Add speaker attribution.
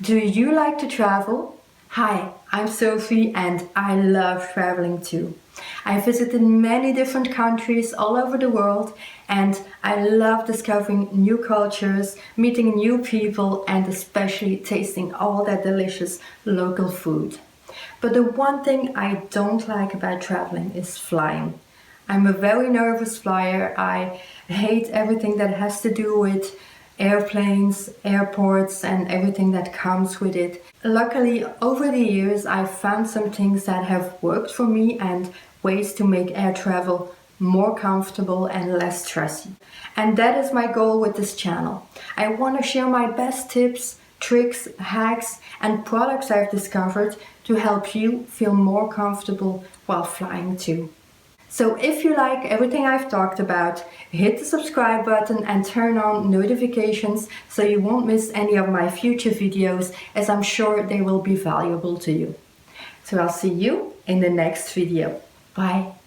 Speaker 1: Do you like to travel? Hi, I'm Sophie and I love traveling too. I visited many different countries all over the world and I love discovering new cultures, meeting new people and especially tasting all that delicious local food. But the one thing I don't like about traveling is flying. I'm a very nervous flyer. I hate everything that has to do with airplanes, airports, and everything that comes with it. Luckily, over the years, I've found some things that have worked for me and ways to make air travel more comfortable and less stressy. And that is my goal with this channel. I want to share my best tips, tricks, hacks, and products I've discovered to help you feel more comfortable while flying too. So if you like everything I've talked about, hit the subscribe button and turn on notifications so you won't miss any of my future videos, as I'm sure they will be valuable to you. So I'll see you in the next video. Bye.